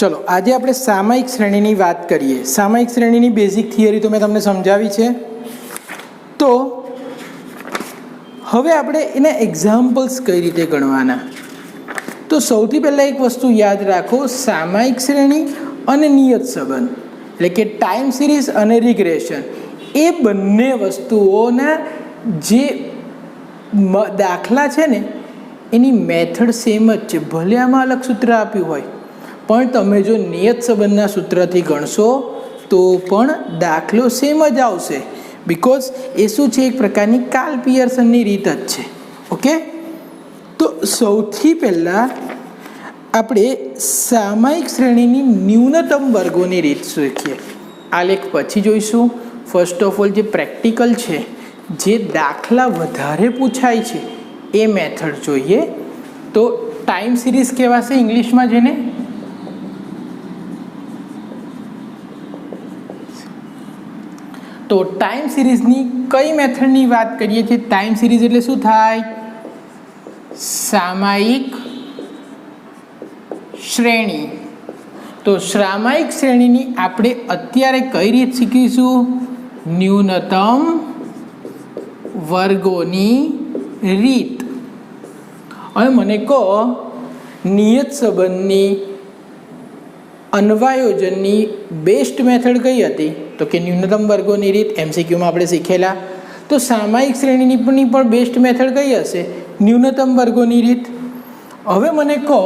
चलो आज આપણે સામયિક શ્રેણીની વાત કરીએ। સામયિક શ્રેણીની બેઝિક થિયરી તો મેં તમને સમજાવી છે। તો હવે આપણે એના એક્ઝામ્પલ્સ કઈ રીતે ગણવાના। તો સૌથી પહેલાં એક વસ્તુ યાદ રાખો, સામયિક શ્રેણી અને નિયત સંબંધ એટલે કે ટાઈમ સિરીઝ અને રિગ્રેશન, એ બંને વસ્તુઓના જે દાખલા છે ને એની મેથડ સેમ જ છે। ભલે આમાં અલગ સૂત્ર આપ્યું હોય, પણ તમે જો નિયત સંબંધના સૂત્રથી ગણશો તો પણ દાખલો સેમ જ આવશે, બિકોઝ એ શું છે, એક પ્રકારની કાર્લ પિયર્સનની રીત જ છે। ઓકે, તો સૌથી પહેલાં આપણે સામયિક શ્રેણીની ન્યૂનતમ વર્ગોની રીત શીખીએ। આલેખ પછી જોઈશું। ફર્સ્ટ ઓફ ઓલ જે પ્રેક્ટિકલ છે, જે દાખલા વધારે પૂછાય છે એ મેથડ જોઈએ। તો ટાઈમ સિરીઝ કહેવાશે ઇંગ્લિશમાં, જેને તો ટાઈમ સિરીઝની કઈ મેથડની વાત કરીએ છીએ? ટાઈમ સિરીઝ એટલે શું થાય? સામયિક શ્રેણી। તો સામયિક શ્રેણીની આપણે અત્યારે કઈ રીત શીખીશું? ન્યૂનતમ વર્ગોની રીત। હવે મને કહો, નિયત સંબંધની અન્વયોજનની બેસ્ટ મેથડ કઈ હતી? તો કે ન્યૂનતમ વર્ગોની રીત, એમસીક્યુમાં આપણે શીખેલા। તો સામયિક શ્રેણીની પણ બેસ્ટ મેથડ કઈ હશે? ન્યૂનતમ વર્ગોની રીત। હવે મને કહો,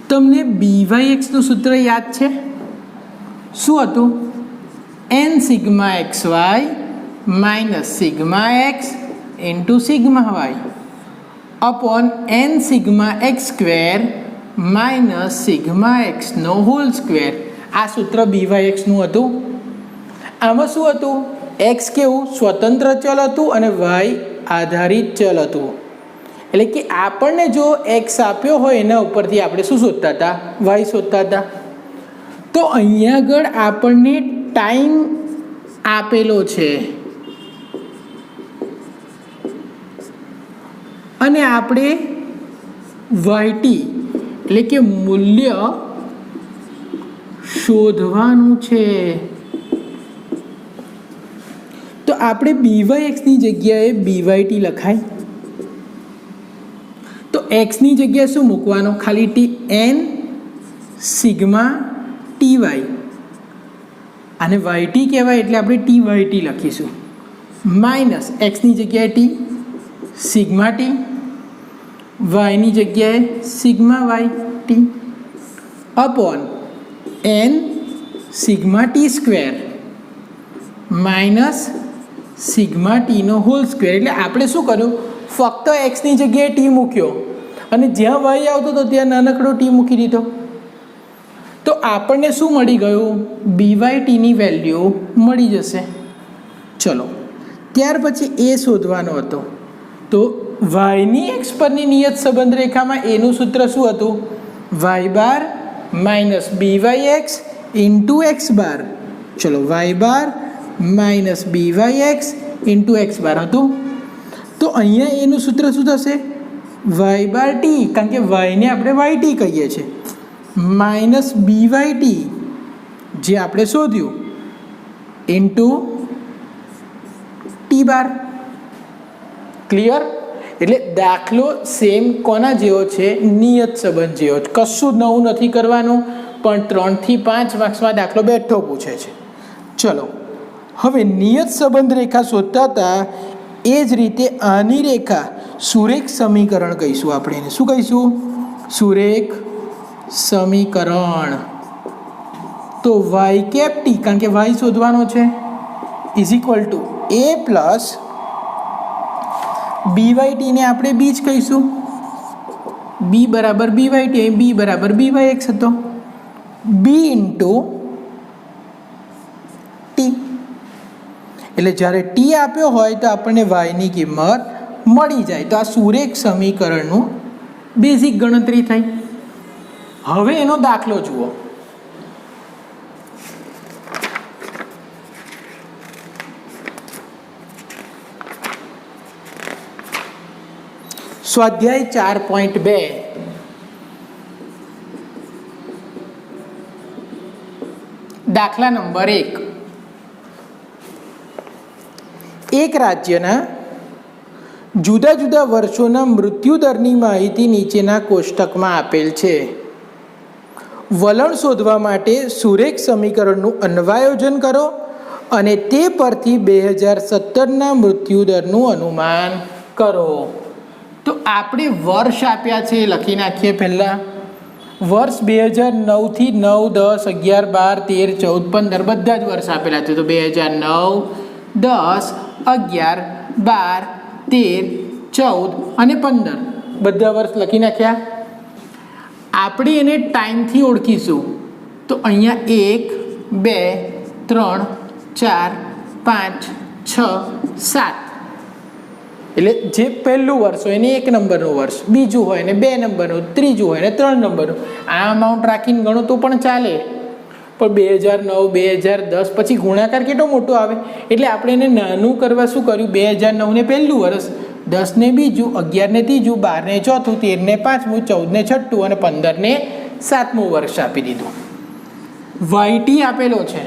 તમને BYXનું સૂત્ર યાદ છે? શું હતું? n sigma XY minus sigma x into sigma y upon n sigma x square minus sigma એક્સનો હોલ સ્ક્વેર। આ સૂત્ર BYXનું હતું। આમાં શું હતું? x કેવું સ્વતંત્ર ચલ હતું અને y આધારિત ચલ હતું। એટલે કે આપણને જો x આપ્યો હોય એના ઉપરથી આપણે શું શોધતા હતા? y શોધતા હતા। તો અહીંયા આગળ આપણને ટાઈમ આપેલો છે અને આપણે yt એટલે કે મૂલ્ય શોધવાનું છે। તો આપણે BYXની જગ્યાએ BYT લખાય। તો x ની જગ્યાએ શું મૂકવાનો? ખાલી t n સિગ્મા ty, આને yt કહેવાય એટલે આપણે tyt લખીશું, માઇનસ x ની જગ્યાએ t સિગ્મા t, y ની જગ્યાએ sigma yt upon n sigma t square minus sigma ટીનો હોલ સ્ક્વેર। એટલે આપણે શું કર્યું? ફક્ત એક્સની જગ્યાએ ટી મૂક્યો અને જ્યાં વાય આવતો હતો ત્યાં નાનકડો ટી મૂકી દીધો। તો આપણને શું મળી ગયું? BYTની વેલ્યુ મળી જશે। ચલો, ત્યાર પછી એ શોધવાનો હતો। તો વાયની એક્સ પરની નિયત સંબંધ રેખામાં એનું સૂત્ર શું હતું? y bar minus BYX into x bar. ચલો, y bar minus BYX into x bar હતું। તો અહીંયા એનું સૂત્ર શું થશે? y બાર ટી, કારણ કે yને આપણે yt કહીએ છીએ, માઇનસ BYT જે આપણે શોધ્યું ઇન્ટુ ટી બાર। ક્લિયર? એટલે દાખલો સેમ કોના જેવો છે? નિયત સંબંધ જેવો। કશું નવું નથી કરવાનું, પણ 3 થી 5 માર્ક્સમાં દાખલો બેઠો પૂછે છે। ચલો, હવે નિયત સંબંધ રેખા શોધતા હતા એ જ રીતે આની રેખા સુરેખ સમીકરણ કહીશું આપણે એને। શું કહીશું? સુરેખ સમીકરણ। તો y કેપ ટી, કારણ કે y શોધવાનો છે, is equal two a plus BYT ને આપણે b જ કહીશું, b બરાબર BYT, b બરાબર BYX હતો, b ઇન્ટુ ટી। એટલે જ્યારે ટી આપ્યો હોય તો આપણને વાયની કિંમત મળી જાય। તો આ સુરેખ સમીકરણનું બેઝિક ગણતરી થઈ। હવે એનો દાખલો જુઓ। સ્વાધ્યાય 4.2 દાખલા નંબર 1, એક રાજ્યના જુદા જુદા વર્ષોના મૃત્યુદરની માહિતી નીચેના કોષ્ટકમાં આપેલ છે. વલણ શોધવા માટે સુરેખ સમીકરણનું અન્વયોજન કરો અને તે પરથી 2017ના મૃત્યુદરનું અનુમાન કરો. તો આપણે વર્ષ આપ્યા છે, લખી નાખીએ. પહેલાં વર્ષ 2009થી 9, 10, 11, 12, 13, 14, 15 બધા જ વર્ષ આપેલા છે. તો 2009, 10, 11, 12, 13, 14 અને 15 બધા વર્ષ લખી નાખ્યા. આપણે એને ટાઈમથી ઓળખીશું. તો અહીંયા 1, 2, 3, 4, 5, 6, 7 એટલે જે પહેલું વર્ષ હોય એને 1 નંબરનું વર્ષ, બીજું હોય ને 2 નંબરનું, ત્રીજું હોય ને 3 નંબરનું. આ અમાઉન્ટ રાખીને ગણો તો પણ ચાલે. પણ 2009, 2010 પછી ગુણાકાર કેટલો મોટો આવે એટલે આપણે એને નાનું કરવા શું કર્યું, 2009 ને પહેલું વર્ષ, 10 ને બીજું, 11 ને ત્રીજું, 12 ને ચોથું, 13 ને પાંચમું, 14 ને છઠ્ઠું અને 15 ને સાતમું વર્ષ આપી દીધું. વાયટી આપેલો છે.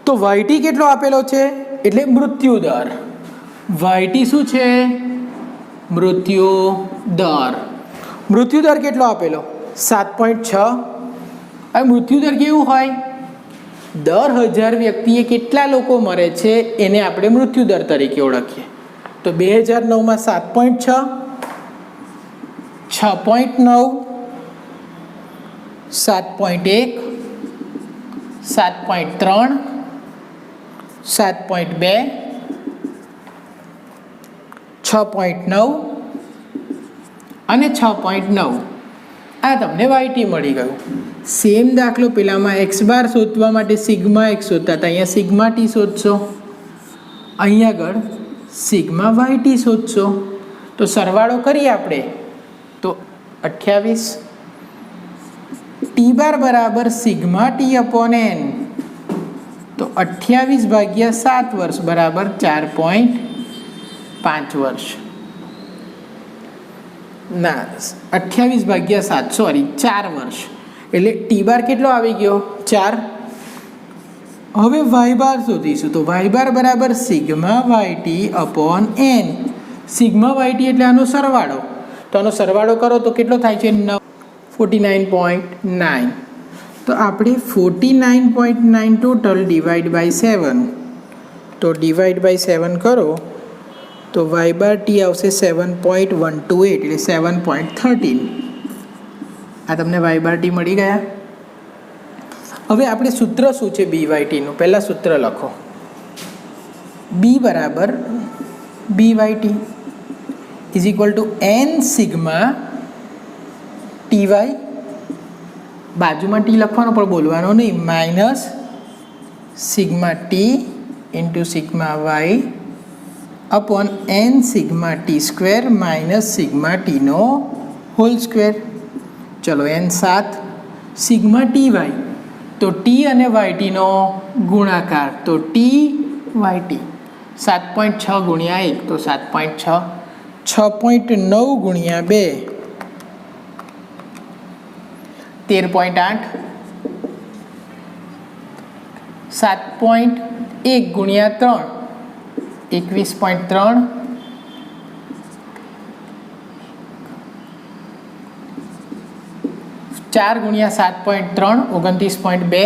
તો વાયટી કેટલો આપેલો છે એટલે મૃત્યુ દર. વાયટી શું છે? મૃત્યુ દર. મૃત્યુ દર કેટલો આપેલો? 7.6. હવે મૃત્યુદર કેવું હોય? દર 1000 વ્યક્તિએ કેટલા લોકો મરે છે એને આપણે મૃત્યુદર તરીકે ઓળખીએ. તો 2009માં 7.6, 6.9, 7.1, 7.3, 7.2, 6.9 અને 6.9. આ તમને વાયટી મળી ગયું. સેમ દાખલો પેલામાં એક્સ બાર શોધવા માટે સિગ્મા એક્સ શોધતા હતા, અહીંયા સિગ્મા ટી શોધશો, અહીંયા આગળ સિગ્મા વાયટી શોધશો. તો સરવાળો કરીએ આપણે તો 28 ટી બાર બરાબર સિગ્મા ટી અપોન એન. તો 28 ભાગ્યા 7 વર્ષ બરાબર 4.5 વર્ષ. ના, 28 ભાગ્યા 7 સોરી 4 વર્ષ એટલે ટી બાર કેટલો આવી ગયો? 4. હવે વાય બાર શોધીશું. તો વાય બાર બરાબર sigma Y T upon N. Sigma Y T એટલે આનો સરવાળો. તો આનો સરવાળો કરો તો કેટલો થાય છે? 49.9. તો આપણે 49.9 ટોટલ ડિવાઈડ બાય 7. તો ડિવાઈડ બાય 7 કરો તો વાય બાર ટી આવશે 7.128 એટલે 7.13. આ તમને વાય બાર ટી મળી ગયા. હવે આપણે સૂત્ર શું છે બી વાય ટીનું? પહેલાં સૂત્ર લખો. બી બરાબર b y t is equal to n sigma T y, બાજુમાં ટી લખવાનો પણ બોલવાનો નહીં, minus sigma t into sigma y upon N sigma t square minus sigma ટીનો હોલ સ્ક્વેર. ચલો એન 7 સિગ્મા ટી વાય, તો t અને y ટીનો ગુણાકાર, તો ટી વાય ટી 7.6 ગુણ્યા 1 તો 7.6, 6.9 ગુણ્યા 2 13.8, 7.1 ગુણ્યા 3 21.3, 4 ગુણ્યા 7.3 29.2,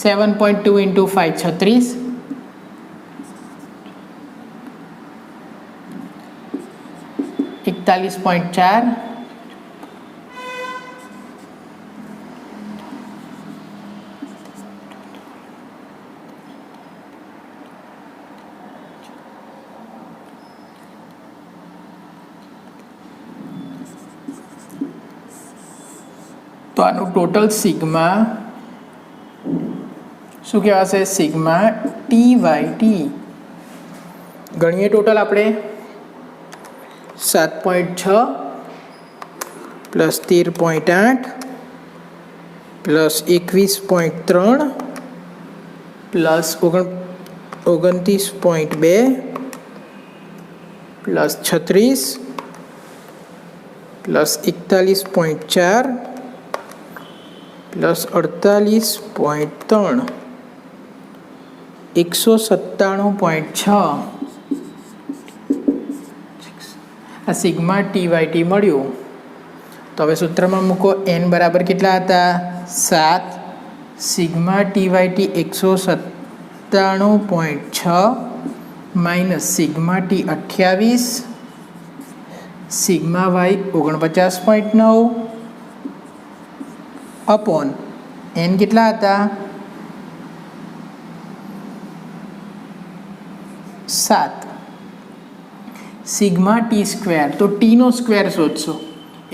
7.2 ઇન્ટુ 5 36, 41.4, તો આનું ટોટલ સિગ્મા શું કહેવાશે? Sigma T Y T. ગણીએ ટોટલ આપણે 7.6 plus 13.8 plus 21.3 plus 29.2 plus 36 plus 41.4 plus 48.3 197.6 આ સિગ્મા TYT મળ્યું. તો હવે સૂત્રમાં મૂકો. n બરાબર કેટલા હતા? 7. Sigma TYT 197.6 minus sigma T 28, sigma y 49.9 upon n કેટલા હતા? 7. સિગ્મા T સ્ક્વેર, તો ટીનો સ્ક્વેર શોધશો.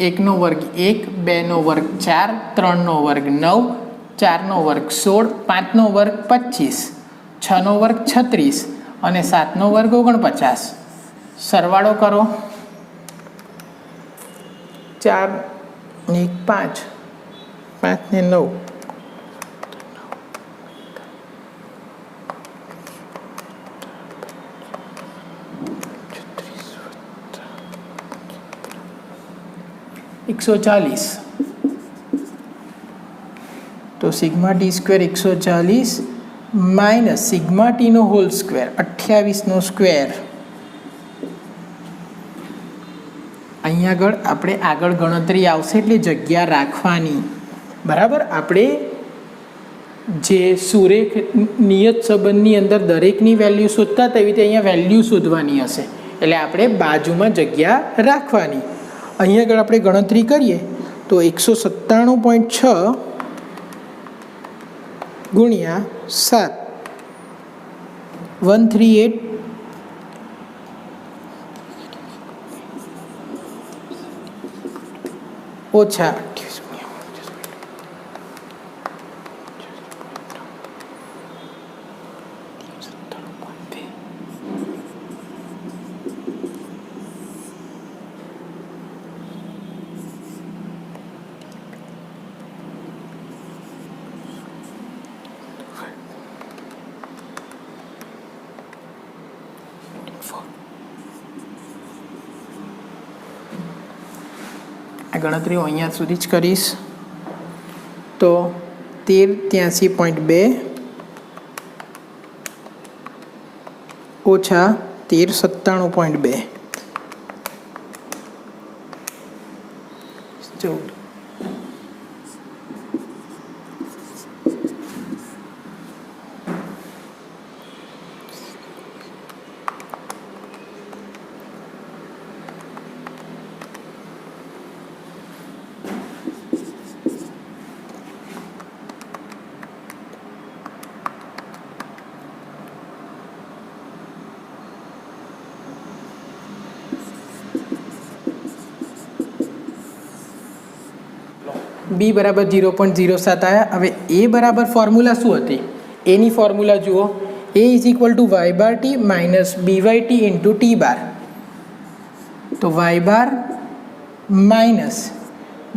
1નો વર્ગ 1, 2નો વર્ગ 4, 3નો વર્ગ 9, 4નો વર્ગ 16, 5નો વર્ગ 25, 6નો વર્ગ 36 અને 7નો વર્ગ 49. સરવાળો કરો. 4 ને 1 5, 5 ને 9, $140. તો sigma t square 140 minus sigma ટીનો હોલ સ્ક્વેર 28નો સ્ક્વેર. અહીંયા આગળ આપણે આગળ ગણતરી આવશે એટલે જગ્યા રાખવાની. બરાબર. આપણે જે સુરેખ નિયત સંબંધની અંદર દરેકની વેલ્યુ શોધતા તેવી રીતે અહીંયા વેલ્યુ શોધવાની હશે એટલે આપણે બાજુમાં જગ્યા રાખવાની. અહીંયા આગળ આપણે ગણતરી કરીએ તો 197.6 ગુણ્યા 7 138 ઓછા 28. ગણતરીઓ અહીંયા સુધી જ કરીશ. તો 1383.2 ઓછા 1397.2 14. બી બરાબર 0.07 આવ્યા. હવે એ બરાબર ફોર્મ્યુલા શું હતી? એની ફોર્મ્યુલા જુઓ. A is equal to y bar t minus b y t into t bar. તો Y bar minus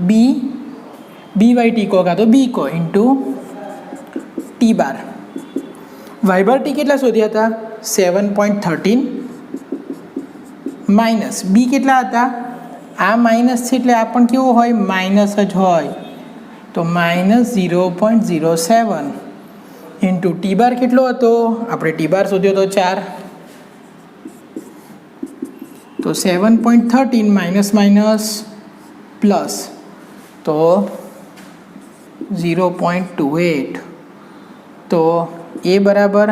b y t કહો કાં તો બી કહો into t bar. Y bar t કેટલા શોધ્યા હતા? 7.13 માઇનસ બી કેટલા હતા? આ માઇનસ છે એટલે આ પણ કેવું હોય? માઇનસ જ હોય. તો માઇનસ 0.07 ઇન્ટુ ટી બાર કેટલો હતો? આપણે ટી બાર શોધ્યો તો 4. તો 7.13 માઇનસ માઇનસ પ્લસ તો 0.28. તો એ બરાબર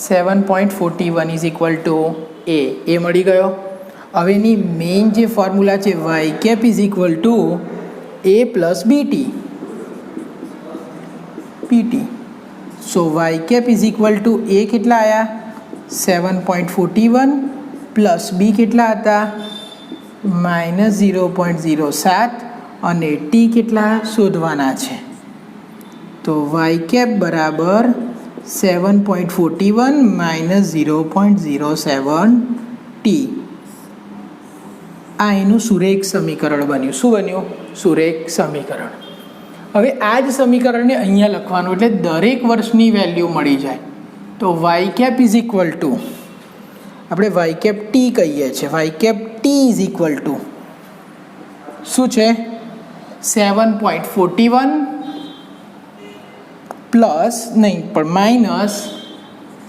7.41 ઇઝ ઇક્વલ ટુ એ મળી ગયો. હવે એની મેઇન જે ફોર્મ્યુલા છે y cap is equal to a plus b t. So y cap is equal to a કેટલા આવ્યા? 7.41 પ્લસ બી કેટલા હતા? માઇનસ 0.07 અને ટી કેટલા શોધવાના છે? તો વાય કેપ બરાબર 7.41 માઇનસ 0.07 ટી. આ એનું સુરેખ સમીકરણ બન્યું. શું બન્યું? સુરેખ સમીકરણ. હવે આ જ સમીકરણને અહીંયા લખવાનું એટલે દરેક વર્ષની વેલ્યુ મળી જાય. તો Y cap is equal to આપણે વાય કેપ ટી કહીએ છીએ. Y cap T is equal to શું છે 7.41 પ્લસ નહીં પણ માઇનસ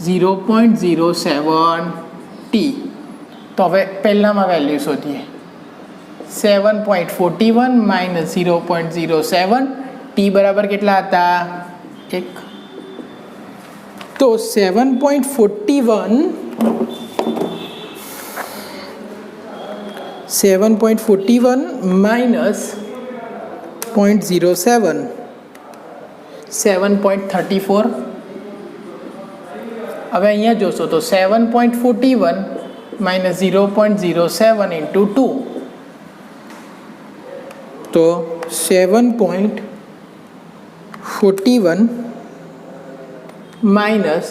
0.07 ટી. તો હવે પહેલામાં વેલ્યુ શોધીએ. 7.41 માઇનસ 0.07 ટી બરાબર કેટલા હતા 1. તો 7.41 માઇનસ 0.07 7.34. હવે અહીંયા જોશો તો 7.41 માઇનસ 0.07 ઇન્ટુ 2 તો 7.41 માઇનસ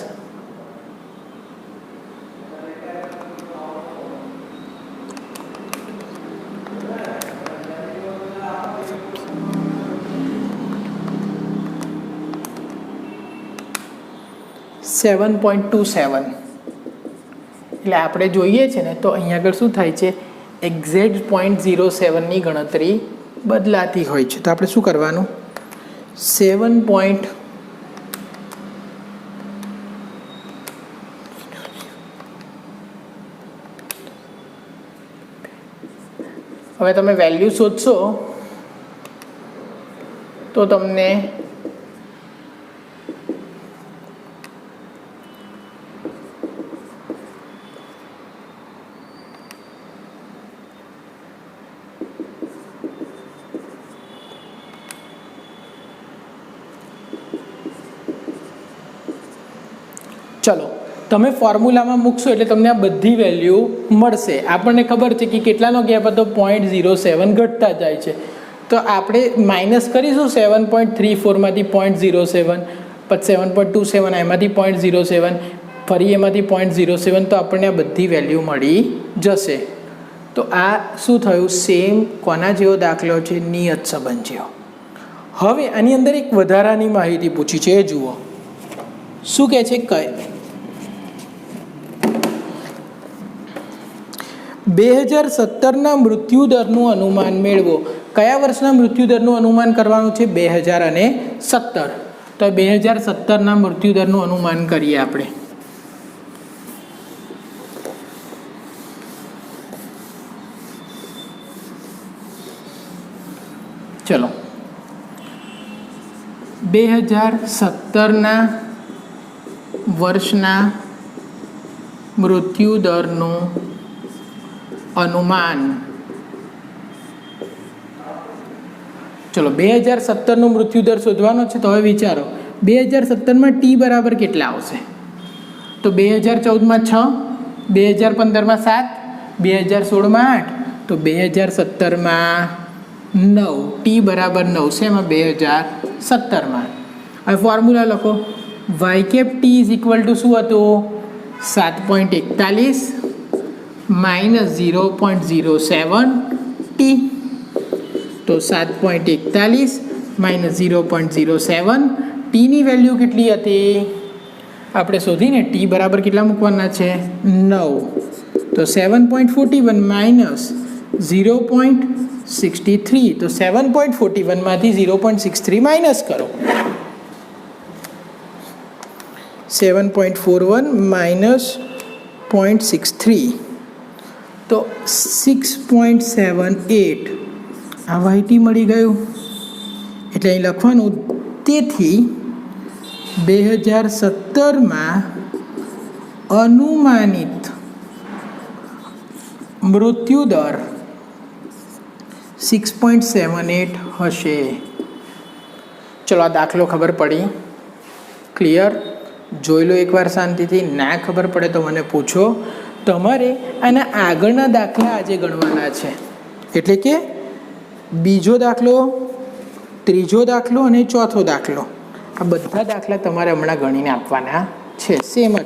7.27 એટલે આપણે જોઈએ છે ને તો અહીંયા આગળ શું થાય છે એક્ઝેક્ટ 0.07ની ગણતરી બદલાતી હોય છે. તો આપણે શું કરવાનું 7. હવે તમે વેલ્યુ શોધશો તો તમને ચલો તમે ફોર્મ્યુલામાં મૂકશો એટલે તમને આ બધી વેલ્યુ મળશે. આપણને ખબર છે કે કેટલાનો ગેપ હતો 0.07 ઘટતા જાય છે. તો આપણે માઇનસ કરીશું 7.34માંથી 0.07 પછી 7.27 એમાંથી 0.07 ફરી એમાંથી 0.07 તો આપણને આ બધી વેલ્યુ મળી જશે. તો આ શું થયું સેમ કોના જેવો દાખલો છે નિયત સંબંધ જેવો. હવે આની અંદર એક વધારાની માહિતી પૂછી છે એ જુઓ શું કહે છે. 2017ના મૃત્યુદરનું અનુમાન મેળવો. કયા વર્ષના મૃત્યુદરનું અનુમાન કરવાનું છે 2017. તો 2017ના મૃત્યુદરનું અનુમાન કરીએ આપણે. ચલો 2017ના વર્ષના મૃત્યુદરનું અનુમાન. ચલો 2017નો મૃત્યુદર શોધવાનો છે. તો હવે વિચારો 2017માં ટી બરાબર કેટલા આવશે. તો 2014માં 6, 2015માં 7, 2016માં 8, તો 2017માં 9. ટી બરાબર 9 છે એમાં 2017માં. હવે ફોર્મ્યુલા લખો. Y cap T is equal to શું હતું 7.41 માઇનસ 0.07 ટી. તો 7.41 માઇનસ 0.07 ટીની વેલ્યુ કેટલી હતી આપણે શોધીને. ટી બરાબર કેટલા મૂકવાના છે 9. તો 7.41 માઇનસ 0.63. તો 7.41માંથી 0.63 માઇનસ કરો. 7.41 માઇનસ 0.63 તો 6.78 આ વાયટી મળી ગયું. એટલે અહીં લખવાનું તેથી 2017માં અનુમાનિત મૃત્યુદર 6.78 હશે. ચલો આ દાખલો ખબર પડી ક્લિયર. જોઈ લો એકવાર શાંતિથી. ના ખબર પડે તો મને પૂછો. તમારે આના આગળના દાખલા આજે ગણવાના છે. એટલે કે બીજો દાખલો, ત્રીજો દાખલો અને ચોથો દાખલો આ બધા દાખલા તમારે હમણાં ગણીને આપવાના છે. સેમ જ